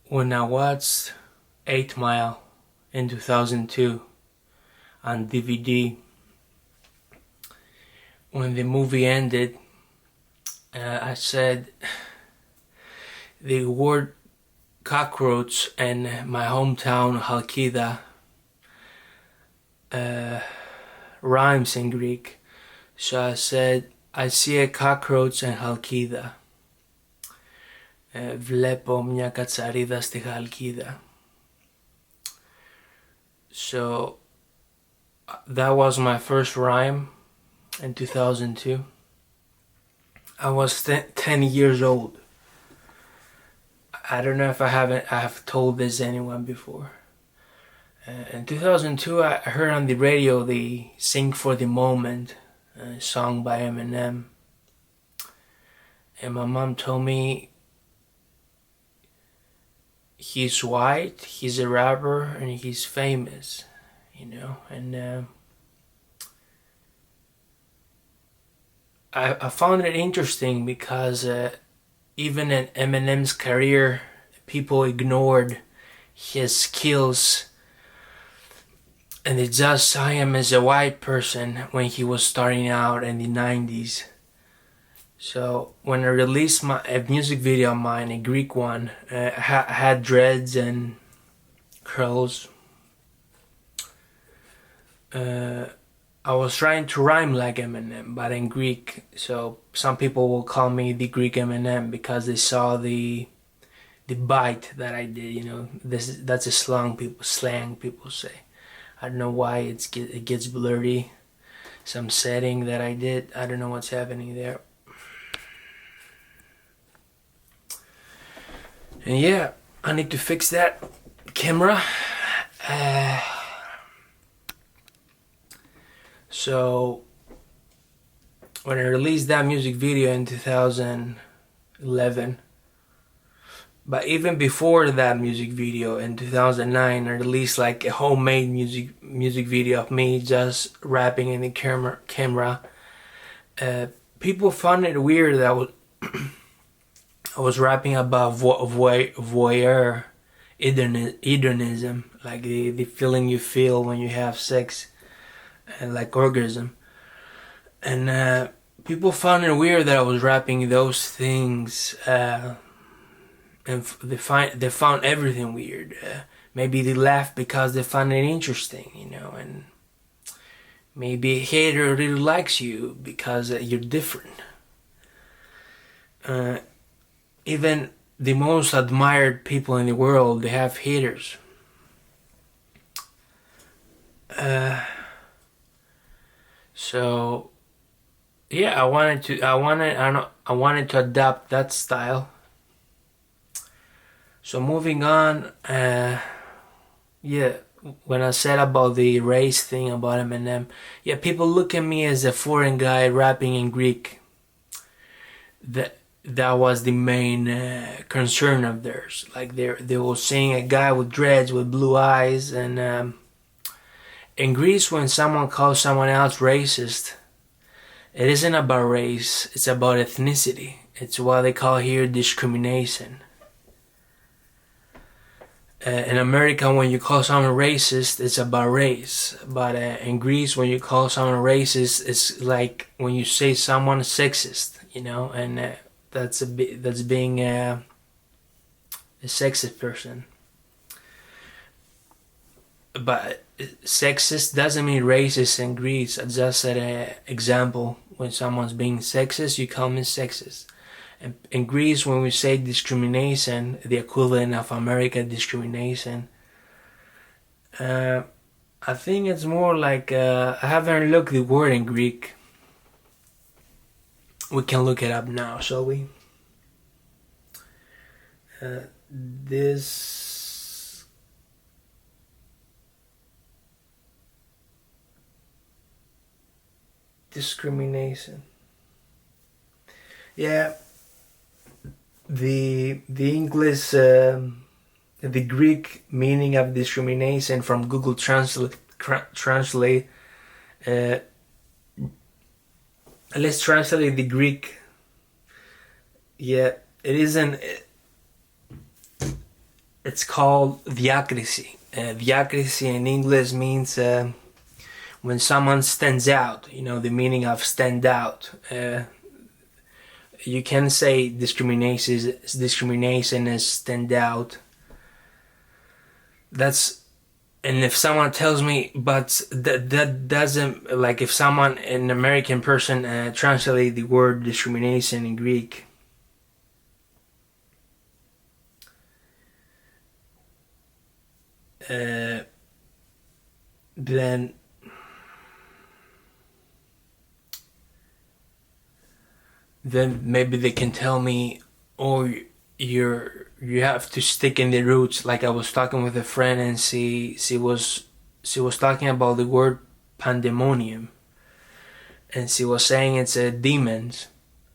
when I watched 8 Mile in 2002 on DVD, when the movie ended, I said the word cockroach and my hometown Halkida rhymes in Greek. So I said, I see a cockroach in Halkida. Βλέπω μια κατσαρίδα στη Χαλκίδα. So that was my first rhyme in 2002. I was 10 years old. I don't know if I have told this anyone before. In 2002, I heard on the radio the "Sing for the Moment" song by Eminem, and my mom told me he's white, he's a rapper, and he's famous, and I found it interesting because even in Eminem's career, people ignored his skills and they just saw him as a white person when he was starting out in the 90s. So when I released a music video of mine, a Greek one, I had dreads and curls. I was trying to rhyme like Eminem, but in Greek. So some people will call me the Greek Eminem because they saw the bite that I did. That's a slang people say. I don't know why it gets blurry. Some setting that I did. I don't know what's happening there. And yeah, I need to fix that camera. So when I released that music video in 2011, but even before that music video in 2009, I released like a homemade music video of me just rapping in the camera. People found it weird that I was rapping about voyeur hedonism, like the feeling you feel when you have sex, like orgasm. And people found it weird that I was rapping those things. And they found everything weird. Maybe they laughed because they found it interesting, and maybe a hater really likes you because you're different. Even the most admired people in the world, they have haters. So yeah, I wanted to adopt that style. So moving on, when I said about the race thing about Eminem, people look at me as a foreign guy rapping in Greek. That was the main concern of theirs. Like they were seeing a guy with dreads with blue eyes, and in Greece, when someone calls someone else racist, it isn't about race, it's about ethnicity. It's what they call here discrimination. In America, when you call someone racist, it's about race. But in Greece, when you call someone racist, it's like when you say someone sexist, and that's being a sexist person. But sexist doesn't mean racist in Greece. I just said an example. When someone's being sexist, you call them sexist. In Greece, when we say discrimination, the equivalent of American discrimination, I think it's more like, I haven't looked the word in Greek. We can look it up now, shall we? This discrimination. Yeah. The English, the Greek meaning of discrimination from Google Translate. Let's translate the Greek. Yeah, it isn't. It's called diacrisy. Diacrisy in English means when someone stands out. You know the meaning of stand out. You can say discrimination is stand out. That's And if someone tells me, but that doesn't, like if someone, an American person, translate the word discrimination in Greek, then maybe they can tell me, oh, you have to stick in the roots. Like I was talking with a friend, and she was talking about the word pandemonium, and she was saying it's a demons.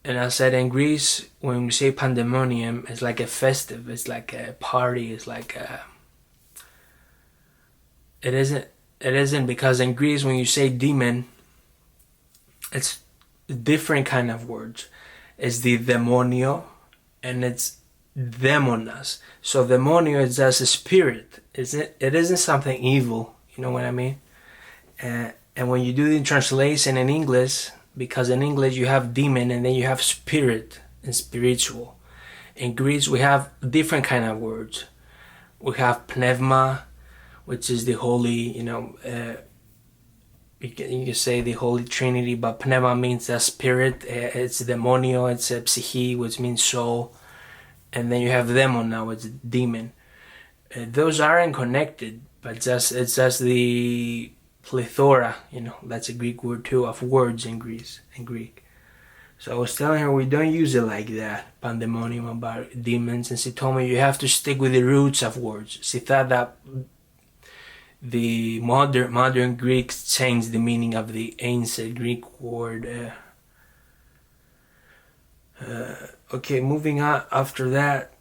And I said in Greece, when we say pandemonium, it's like a festive, it's like a party, it's like a, it isn't because in Greece when you say demon, it's different kind of words. It's the demonio, and it's demonas. So demonio is just a spirit. It isn't something evil. You know what I mean? And when you do the translation in English, because in English you have demon and then you have spirit and spiritual. In Greece we have different kind of words. We have pneuma, which is the holy, you can say the Holy Trinity, but pneuma means a spirit. It's demonio, it's a psyche, which means soul. And then you have demon now, it's demon. Those aren't connected, but it's just the plethora, that's a Greek word too, of words in Greek. So I was telling her we don't use it like that, pandemonium, about demons, and she told me you have to stick with the roots of words. She thought that the modern Greeks changed the meaning of the ancient Greek word. Okay, moving on after that.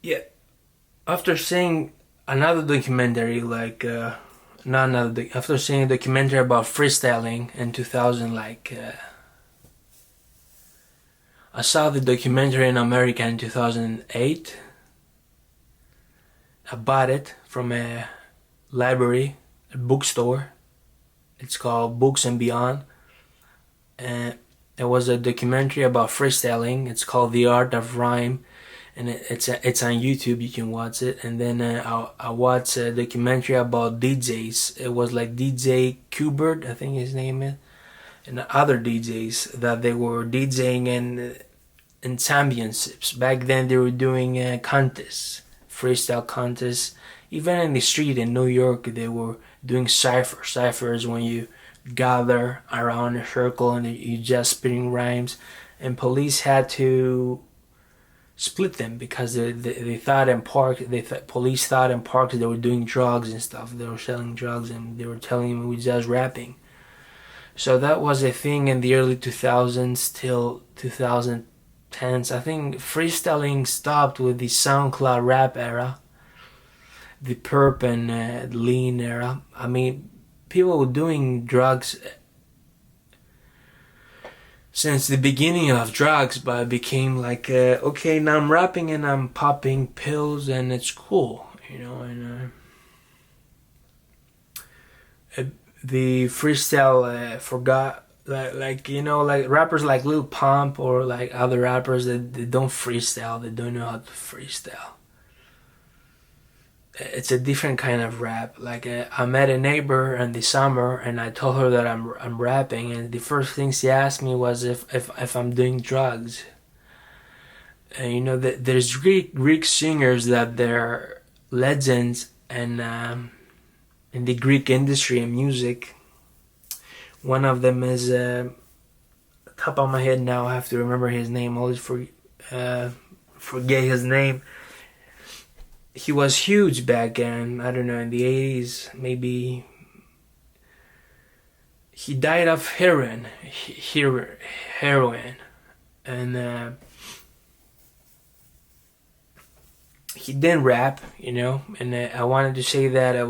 Yeah, after seeing another documentary, after seeing a documentary about freestyling in 2000, I saw the documentary in America in 2008. I bought it from a library, a bookstore. It's called Books and Beyond. And it was a documentary about freestyling. It's called The Art of Rhyme, and it's on YouTube. You can watch it. And then I watched a documentary about DJs. It was like DJ Qbert, I think his name is, and other DJs that they were DJing in championships. Back then they were doing contests, freestyle contests. Even in the street in New York, they were doing ciphers. Ciphers when you gather around a circle and you just spitting rhymes, and police had to split them because they thought in park police thought in parks they were doing drugs and stuff. They were selling drugs, and they were telling me we just rapping. So that was a thing in the early 2000s till 2010s. I think freestyling stopped with the SoundCloud rap era, the perp and lean era. I mean, people were doing drugs since the beginning of drugs, but it became like, okay, now I'm rapping and I'm popping pills and it's cool, and the freestyle forgot, like rappers like Lil Pump or like other rappers that they don't freestyle, they don't know how to freestyle. It's a different kind of rap. Like I met a neighbor in the summer, and I told her that I'm rapping, and the first thing she asked me was if I'm doing drugs. And there's Greek singers that they're legends, and in the Greek industry and music. One of them is top of my head now. I have to remember his name. I always forget his name. He was huge back then, I don't know, in the 80s, maybe. He died of heroin, and he didn't rap, and I wanted to say that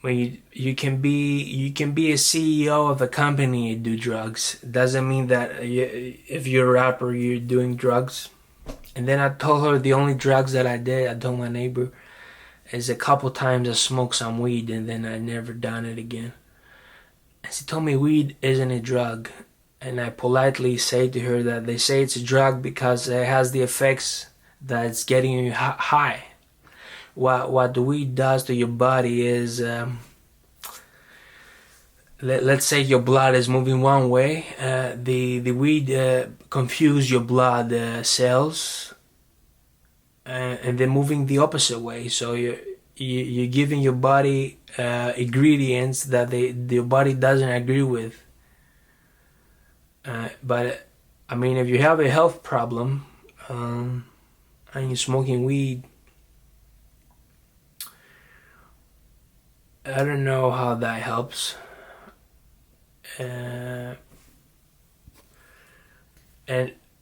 when you can be a CEO of a company and do drugs. It doesn't mean that if you're a rapper, you're doing drugs. And then I told her the only drugs that I told my neighbor, is a couple times I smoked some weed and then I never done it again. And she told me weed isn't a drug. And I politely say to her that they say it's a drug because it has the effects that it's getting you high. What the weed does to your body is, let's say your blood is moving one way, the weed confuse your blood cells, and they're moving the opposite way. So you're giving your body ingredients that your body doesn't agree with. But I mean, if you have a health problem and you're smoking weed, I don't know how that helps. And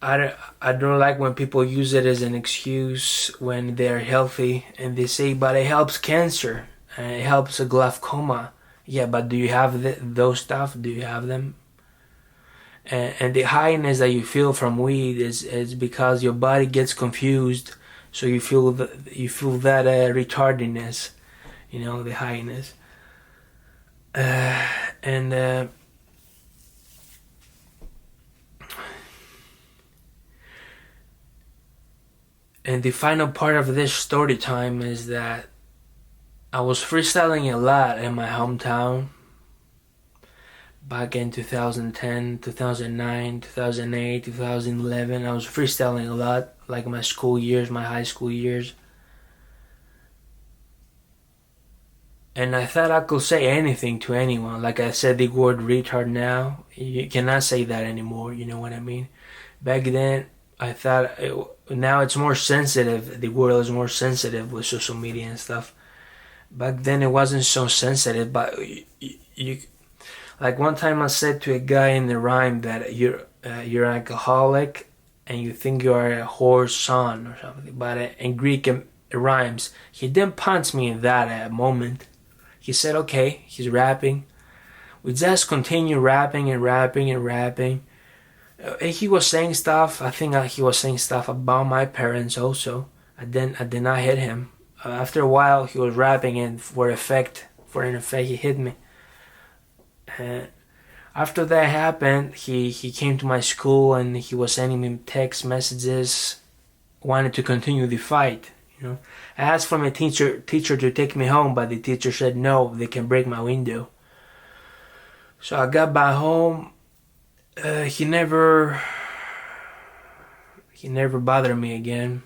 I don't like when people use it as an excuse when they're healthy and they say, but it helps cancer and it helps a glaucoma. Yeah, but do you have those stuff? Do you have them? And the highness that you feel from weed is because your body gets confused, so you feel that retardedness, the highness. And the final part of this story time is that I was freestyling a lot in my hometown back in 2010, 2009, 2008, 2011. I was freestyling a lot, like my school years, my high school years. And I thought I could say anything to anyone. Like I said the word retard now. You cannot say that anymore, you know what I mean? Back then, I thought, now it's more sensitive. The world is more sensitive with social media and stuff. Back then it wasn't so sensitive, but you like one time I said to a guy in the rhyme that you're an alcoholic and you think you are a whore's son or something. But in Greek it rhymes. He didn't punch me in that moment. He said, okay, he's rapping. We just continue rapping and rapping and rapping. He was saying stuff. I think he was saying stuff about my parents also. I did not hit him. After a while, he was rapping, and for an effect, he hit me. After that happened, he came to my school and he was sending me text messages, wanted to continue the fight. I asked for my teacher to take me home, but the teacher said no, they can break my window. So I got back home. He never bothered me again.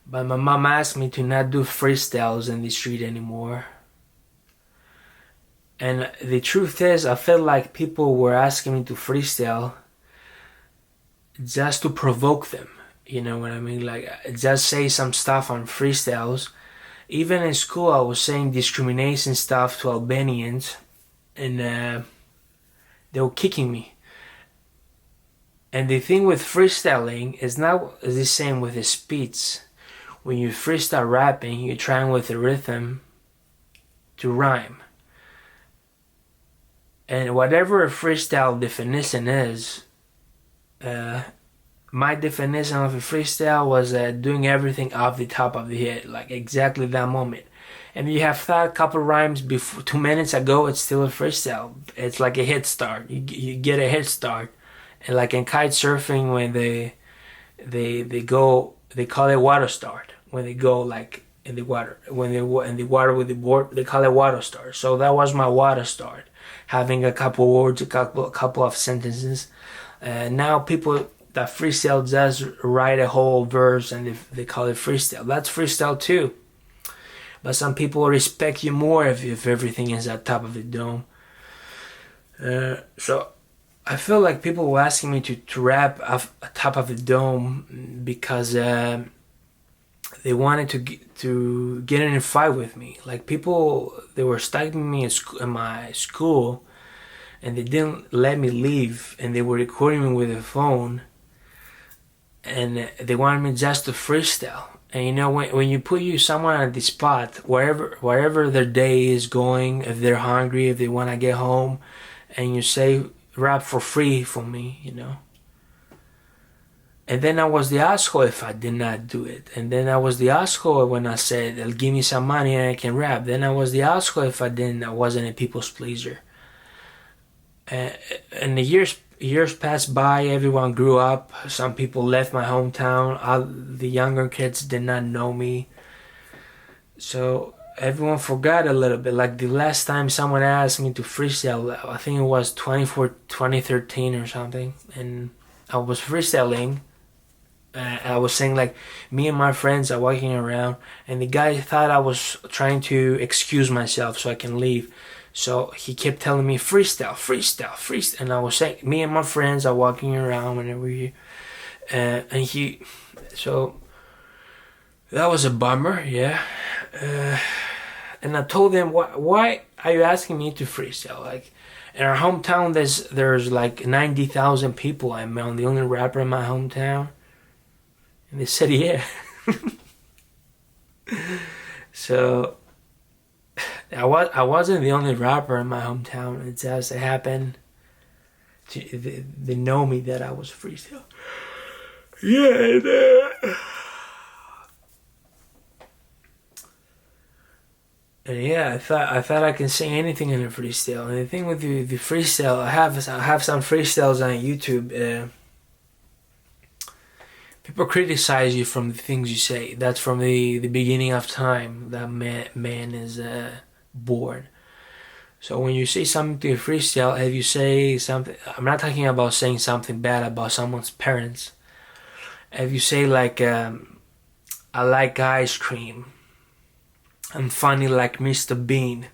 But my mom asked me to not do freestyles in the street anymore. And the truth is, I felt like people were asking me to freestyle just to provoke them. You know what I mean? Like, just say some stuff on freestyles. Even in school, I was saying discrimination stuff to Albanians, and they were kicking me. And the thing with freestyling is not the same with the speech. When you freestyle rapping, you're trying with the rhythm to rhyme. And whatever a freestyle definition is, my definition of a freestyle was doing everything off the top of the head, like exactly that moment. And you have thought a couple rhymes before 2 minutes ago, it's still a freestyle. It's like a head start. You get a head start. And like in kite surfing, when they go, they call it water start. When they go like in the water, when they're in the water with the board, they call it water start. So that was my water start, having a couple words, a couple of sentences. Now people that freestyle just write a whole verse and they call it freestyle. That's freestyle too. But some people respect you more if everything is at top of the dome. So I feel like people were asking me to rap off top of the dome because they wanted to get in a fight with me. Like people, they were stalking me in my school, and they didn't let me leave, and they were recording me with a phone, and they wanted me just to freestyle. And when you put someone at the spot, wherever their day is going, if they're hungry, if they want to get home, and you say rap for free for me, And then I was the asshole if I did not do it. And then I was the asshole when I said, give me some money and I can rap. Then I was the asshole if I didn't. I wasn't a people's pleaser. And the years passed by. Everyone grew up. Some people left my hometown. The younger kids did not know me. So everyone forgot a little bit. Like the last time someone asked me to freestyle, I think it was 2013 or something. And I was freestyling. I was saying like, me and my friends are walking around, and the guy thought I was trying to excuse myself so I can leave. So he kept telling me freestyle, freestyle, freestyle, and I was saying, me and my friends are walking around whenever we, so that was a bummer, yeah. And I told them, why are you asking me to freestyle? Like, in our hometown, there's like 90,000 people. I'm the only rapper in my hometown. And they said, yeah. So I wasn't the only rapper in my hometown. It just happened. They know me that I was freestyle. Yeah. And yeah, I thought I can sing anything in a freestyle. And the thing with the freestyle, I have some freestyles on YouTube. People criticize you from the things you say. That's from the beginning of time that man is born. So when you say something to a freestyle, if you say something, I'm not talking about saying something bad about someone's parents. If you say like, I like ice cream, I'm funny like Mr. Bean,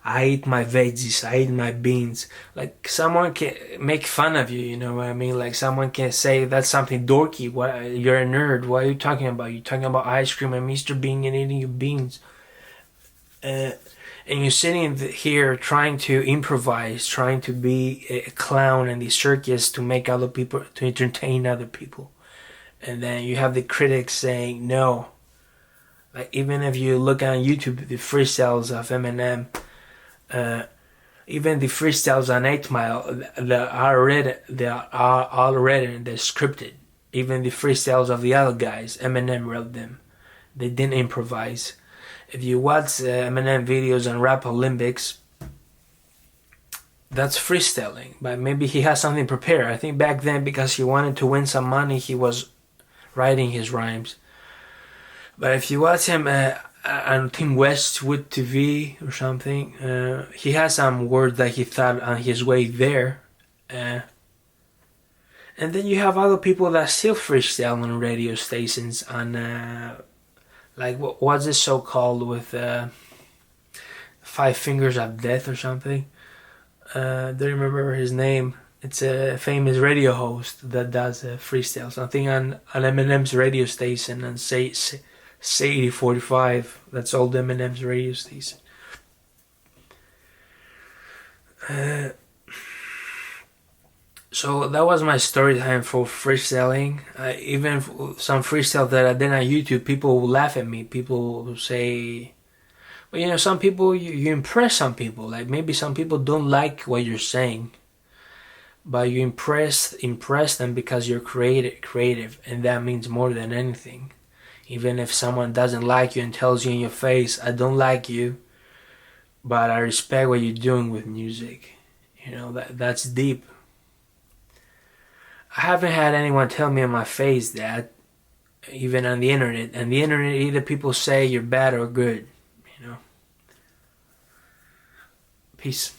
I eat my veggies, I eat my beans. Like, someone can make fun of you, you know what I mean? Like, someone can say that's something dorky. What, you're a nerd. What are you talking about? You're talking about ice cream and Mr. Bean and eating your beans. And you're sitting here trying to improvise, trying to be a clown in the circus to make other people, to entertain other people. And then you have the critics saying no. Like, even if you look on YouTube, the freestyles of Eminem, even the freestyles on 8 Mile, they are all written, they're scripted. Even the freestyles of the other guys, Eminem wrote them. They didn't improvise. If you watch Eminem videos on Rap Olympics, that's freestyling. But maybe he has something prepared. I think back then, because he wanted to win some money, he was writing his rhymes. But if you watch him on Team Westwood TV or something, he has some words that he thought on his way there. And then you have other people that still freestyle on radio stations on, like, what's this show called with 5 Fingers of Death or something? Don't remember his name. It's a famous radio host that does freestyle. Something on Eminem's radio station and say 8045. That's old Eminem's radio station. So that was my story time for freestyling. Even some freestyle that I did on YouTube, people will laugh at me. People will say, well, you know, some people, you impress some people. Like, maybe some people don't like what you're saying, but you impress them because you're creative, and that means more than anything. Even if someone doesn't like you and tells you in your face, I don't like you, but I respect what you're doing with music. You know, that's deep. I haven't had anyone tell me in my face that, even on the internet. And the internet, either people say you're bad or good, you know. Peace.